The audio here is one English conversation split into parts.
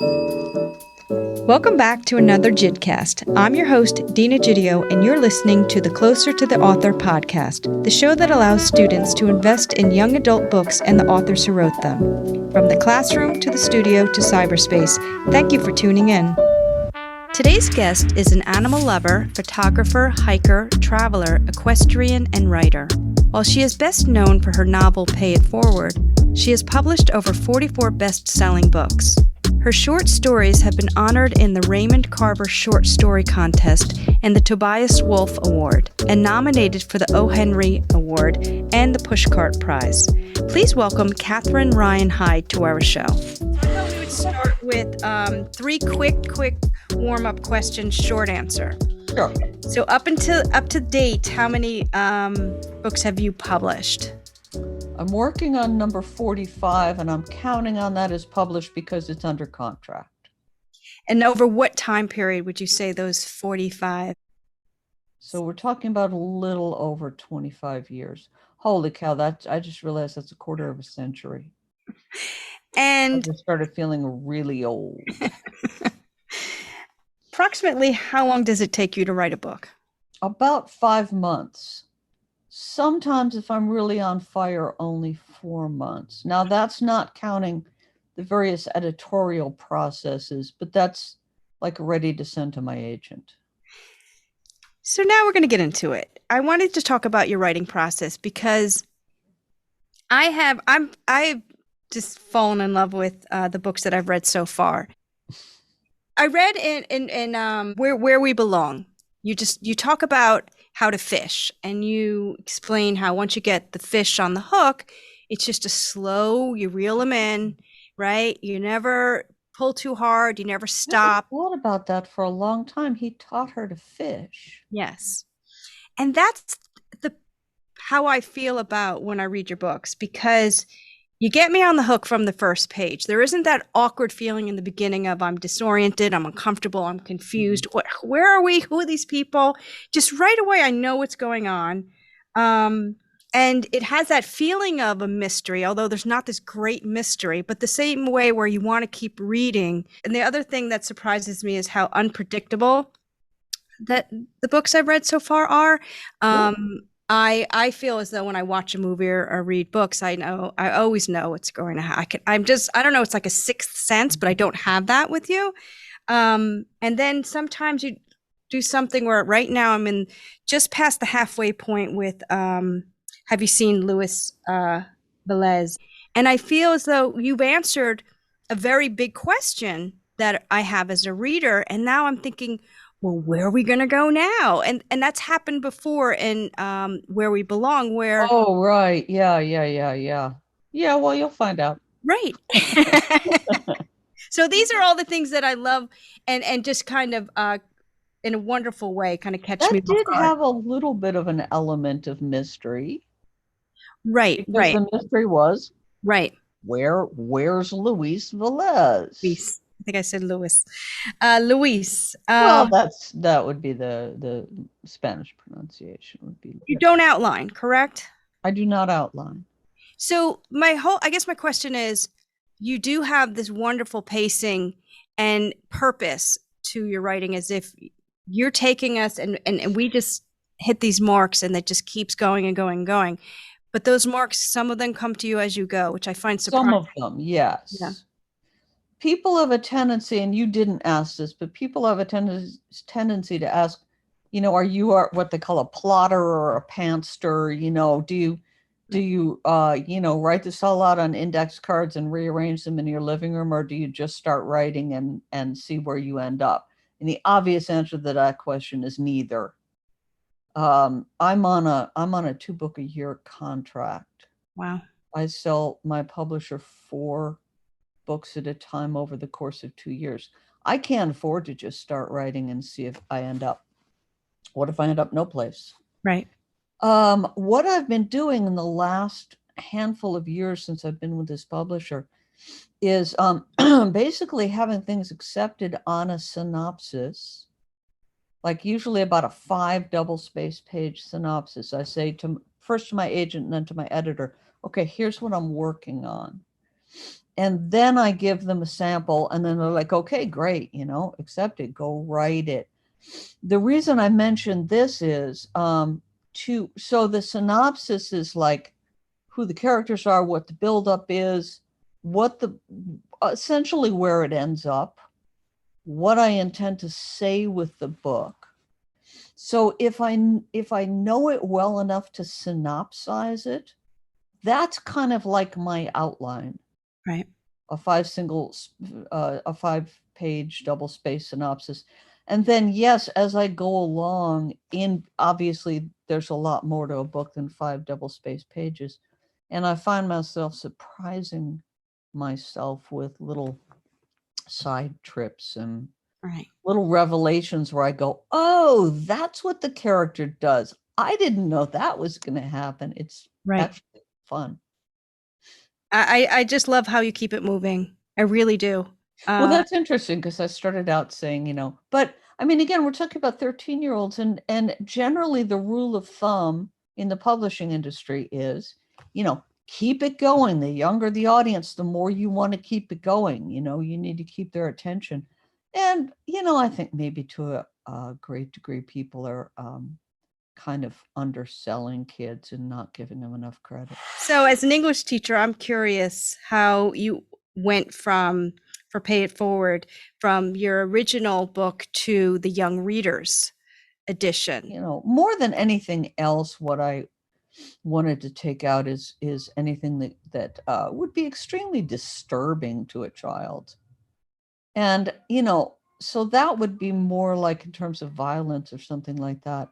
Welcome back to another JIDcast. I'm your host, Dina Gidio, and you're listening to the Closer to the Author podcast, the show that allows students to invest in young adult books and the authors who wrote them. From the classroom to the studio to cyberspace, thank you for tuning in. Today's guest is an animal lover, photographer, hiker, traveler, equestrian, and writer. While she is best known for her novel Pay It Forward, she has published over 44 best-selling books. Her short stories have been honored in the Raymond Carver Short Story Contest and the Tobias Wolff Award, and nominated for the O. Henry Award and the Pushcart Prize. Please welcome Catherine Ryan Hyde to our show. I thought we would start with three quick warm-up questions, short answer. Sure. So up to date, how many books have you published? I'm working on number 45, and I'm counting on that as published because it's under contract. And over what time period would you say those 45? So we're talking about a little over 25 years. Holy cow, I just realized that's a quarter of a century. And I just started feeling really old. Approximately how long does it take you to write a book? About 5 months. Sometimes, if I'm really on fire, only 4 months. Now, that's not counting the various editorial processes, but that's like ready to send to my agent. So now we're going to get into it. I wanted to talk about your writing process because I've just fallen in love with the books that I've read so far. I read in Where We Belong. You talk about how to fish, and you explain how once you get the fish on the hook, it's just you reel them in, right? You never pull too hard, you never stop. I thought about that for a long time. He taught her to fish. Yes. And that's how I feel about when I read your books, because you get me on the hook from the first page. There isn't that awkward feeling in the beginning of I'm disoriented, I'm uncomfortable, I'm confused. Where are we? Who are these people? Just right away, I know what's going on. And it has that feeling of a mystery, although there's not this great mystery, but the same way where you want to keep reading. And the other thing that surprises me is how unpredictable that the books I've read so far are. I feel as though when I watch a movie or read books, I always know what's going to happen. I don't know, it's like a sixth sense, but I don't have that with you. And then sometimes you do something where right now I'm in just past the halfway point with, have you seen Louis Velez? And I feel as though you've answered a very big question that I have as a reader. And now I'm thinking, well, where are we going to go now? And that's happened before in Where We Belong, where... Oh, right. Yeah. Yeah, well, you'll find out. Right. So these are all the things that I love and just kind of in a wonderful way kind of catch me. That did have a little bit of an element of mystery. Right. The mystery was... Right. Where's Luis Velez? Luis. I think I said Luis. Luis. Well, that would be the Spanish pronunciation would be. You don't outline, correct? I do not outline. So I guess my question is, you do have this wonderful pacing and purpose to your writing, as if you're taking us and we just hit these marks and it just keeps going and going and going. But those marks, some of them come to you as you go, which I find surprising. Some of them, yes. Yeah. People have a tendency, and you didn't ask this, but people have a tendency to ask, are you what they call a plotter or a pantster? Do you write this all out on index cards and rearrange them in your living room, or do you just start writing and see where you end up? And the obvious answer to that question is neither. I'm on a 2-book-a-year contract. Wow. I sell my publisher 4 books at a time over the course of 2 years. I can't afford to just start writing and see if I end up. What if I end up no place? Right. What I've been doing in the last handful of years since I've been with this publisher is basically having things accepted on a synopsis, like usually about a 5 double-spaced page synopsis. I say first to my agent and then to my editor, okay, here's what I'm working on. And then I give them a sample, and then they're like, okay, great, accept it, go write it. The reason I mentioned this is so the synopsis is like who the characters are, what the buildup is, what the essentially where it ends up, what I intend to say with the book. So if I know it well enough to synopsize it, that's kind of like my outline. Right. A 5-page double space synopsis. And then, yes, as I go along, obviously there's a lot more to a book than 5 double space pages. And I find myself surprising myself with little side trips and Right. little revelations where I go, oh, that's what the character does. I didn't know that was going to happen. It's Right. actually fun. I just love how you keep it moving. I really do. Well, that's interesting because I started out saying, but I mean, again, we're talking about 13-year-olds, and generally the rule of thumb in the publishing industry is, keep it going. The younger the audience, the more you want to keep it going. You need to keep their attention. And, I think maybe to a great degree, people are kind of underselling kids and not giving them enough credit. So as an English teacher, I'm curious how you went for Pay It Forward, from your original book to the young readers edition. More than anything else, what I wanted to take out is anything that would be extremely disturbing to a child. And, so that would be more like in terms of violence or something like that.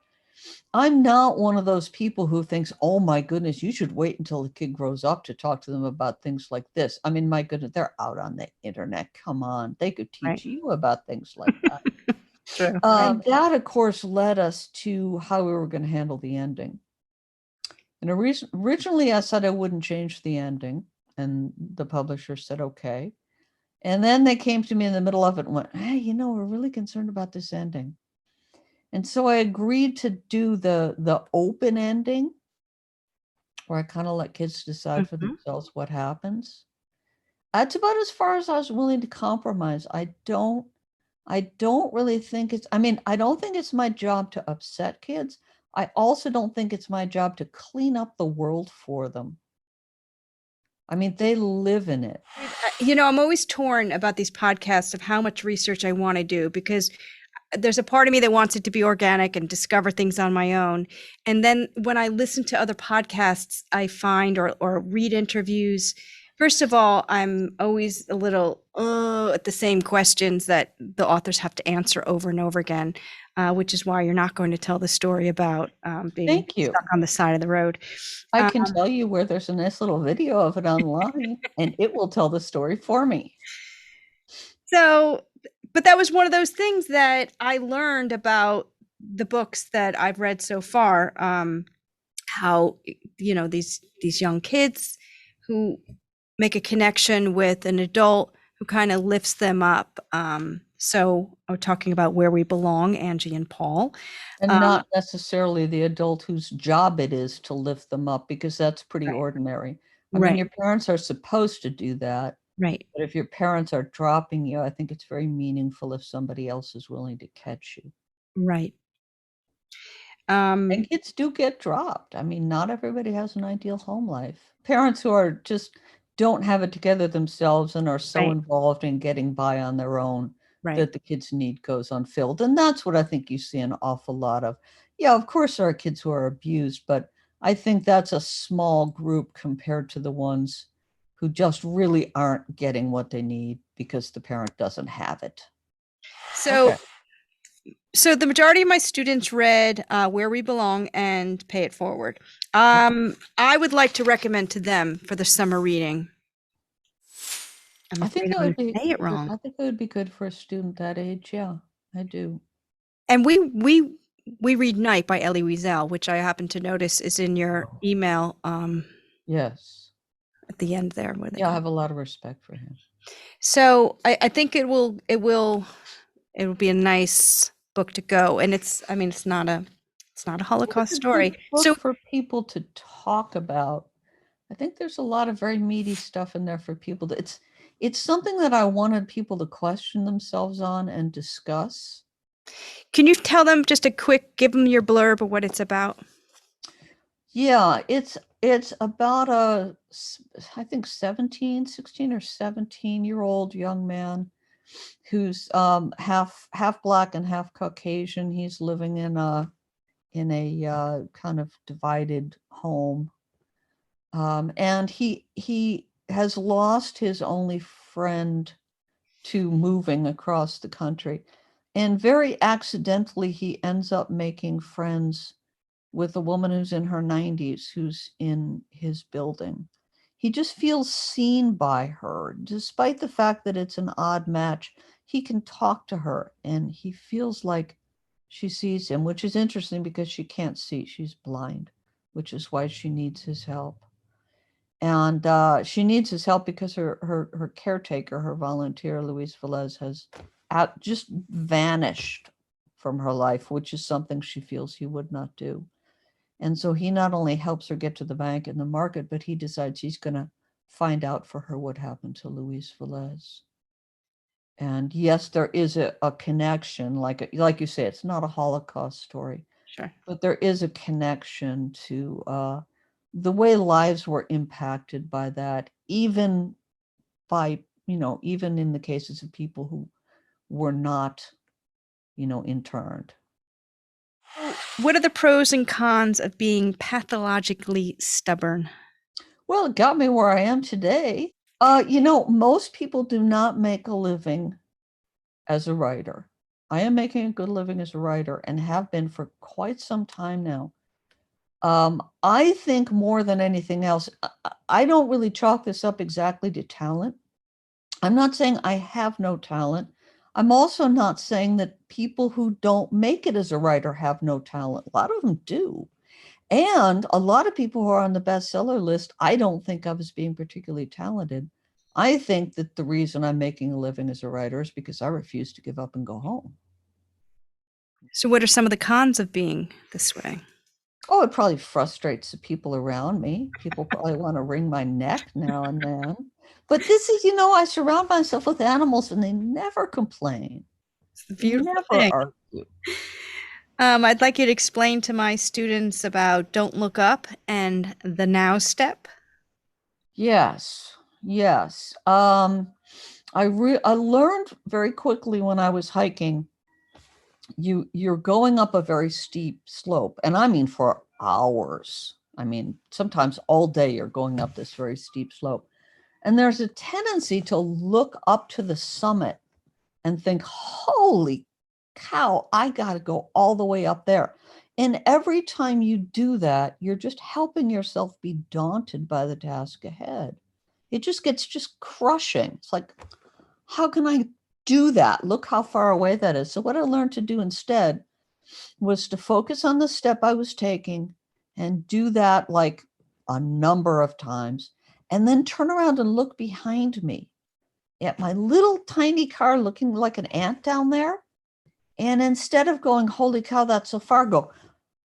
I'm not one of those people who thinks, oh my goodness, you should wait until the kid grows up to talk to them about things like this. I mean, my goodness, they're out on the internet. Come on, they could teach Right. you about things like that. True. That, of course, led us to how we were going to handle the ending. And originally, I said I wouldn't change the ending, and the publisher said, okay. And then they came to me in the middle of it and went, hey, we're really concerned about this ending. And so I agreed to do the open ending, where I kind of let kids decide for themselves what happens. That's about as far as I was willing to compromise. I don't really think I don't think it's my job to upset kids. I also don't think it's my job to clean up the world for them. I mean, they live in it. I'm always torn about these podcasts of how much research I want to do, because there's a part of me that wants it to be organic and discover things on my own. And then when I listen to other podcasts, I find or read interviews, first of all, I'm always a little at the same questions that the authors have to answer over and over again, which is why you're not going to tell the story about being Thank you. stuck on the side of the road. I can tell you where there's a nice little video of it online, and it will tell the story for me. So, but that was one of those things that I learned about the books that I've read so far. How, these young kids who make a connection with an adult who kind of lifts them up. So I'm talking about Where We Belong, Angie and Paul. And not necessarily the adult whose job it is to lift them up, because that's pretty ordinary. I mean, your parents are supposed to do that. Right. But if your parents are dropping you, I think it's very meaningful if somebody else is willing to catch you. Right. And kids do get dropped. I mean, not everybody has an ideal home life. Parents who are just don't have it together themselves and are so involved in getting by on their own that the kids' need goes unfilled. And that's what I think you see an awful lot of. Yeah, of course there are kids who are abused, but I think that's a small group compared to the ones who just really aren't getting what they need because the parent doesn't have it. So the majority of my students read Where We Belong and Pay It Forward. I would like to recommend to them for the summer reading. I think it would be say it wrong. I think it would be good for a student that age. Yeah, I do. And we read Night by Elie Wiesel, which I happen to notice is in your email. Yes. At the end there. I have a lot of respect for him. So I think it will be a nice book to go. And it's not a Holocaust story. So for people to talk about, I think there's a lot of very meaty stuff in there for people to, It's something that I wanted people to question themselves on and discuss. Can you tell them just a quick, give them your blurb of what it's about? Yeah, it's about I think 16 or 17-year-old young man who's half black and half Caucasian. He's living in a kind of divided home, and he has lost his only friend to moving across the country, and very accidentally he ends up making friends with a woman who's in her 90s who's in his building. He just feels seen by her, despite the fact that it's an odd match. He can talk to her and he feels like she sees him, which is interesting because she can't see. She's blind, which is why she needs his help. And she needs his help because her caretaker, her volunteer, Luis Velez, has just vanished from her life, which is something she feels he would not do. And so he not only helps her get to the bank and the market, but he decides he's going to find out for her what happened to Luis Velez. And yes, there is a connection, like you say, it's not a Holocaust story, Sure. but there is a connection to the way lives were impacted by that, even even in the cases of people who were not, interned. What are the pros and cons of being pathologically stubborn? Well, it got me where I am today. Most people do not make a living as a writer. I am making a good living as a writer and have been for quite some time now. I think more than anything else, I don't really chalk this up exactly to talent. I'm not saying I have no talent. I'm also not saying that people who don't make it as a writer have no talent. A lot of them do. And a lot of people who are on the bestseller list, I don't think of as being particularly talented. I think that the reason I'm making a living as a writer is because I refuse to give up and go home. So, what are some of the cons of being this way? Oh, it probably frustrates the people around me. People probably want to wring my neck now and then. But this is, I surround myself with animals and they never complain. It's the They beautiful never thing. argue. I'd like you to explain to my students about Don't Look Up and the Now Step. Yes, yes. I learned very quickly when I was hiking, you're going up a very steep slope, and I mean for hours. I mean, sometimes all day you're going up this very steep slope. And there's a tendency to look up to the summit and think, holy cow, I got to go all the way up there. And every time you do that, you're just helping yourself be daunted by the task ahead. It just gets just crushing. It's like, how can I do that? Look how far away that is. So what I learned to do instead was to focus on the step I was taking and do that like a number of times, and then turn around and look behind me at my little tiny car looking like an ant down there. And instead of going, holy cow, that's so far, go,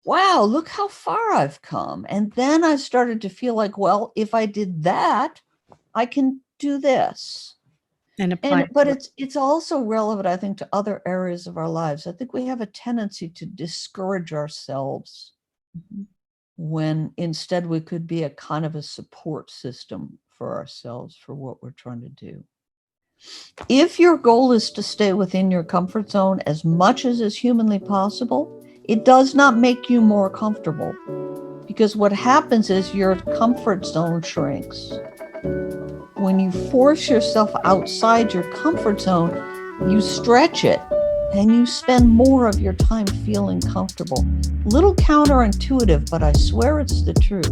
wow, look how far I've come. And then I started to feel like, well, if I did that, I can do this. And apply. But it's also relevant, I think, to other areas of our lives. I think we have a tendency to discourage ourselves when instead we could be a kind of a support system for ourselves for what we're trying to do. If your goal is to stay within your comfort zone as much as is humanly possible, it does not make you more comfortable, because what happens is your comfort zone shrinks. When you force yourself outside your comfort zone, you stretch it and you spend more of your time feeling comfortable. Little counterintuitive, but I swear it's the truth.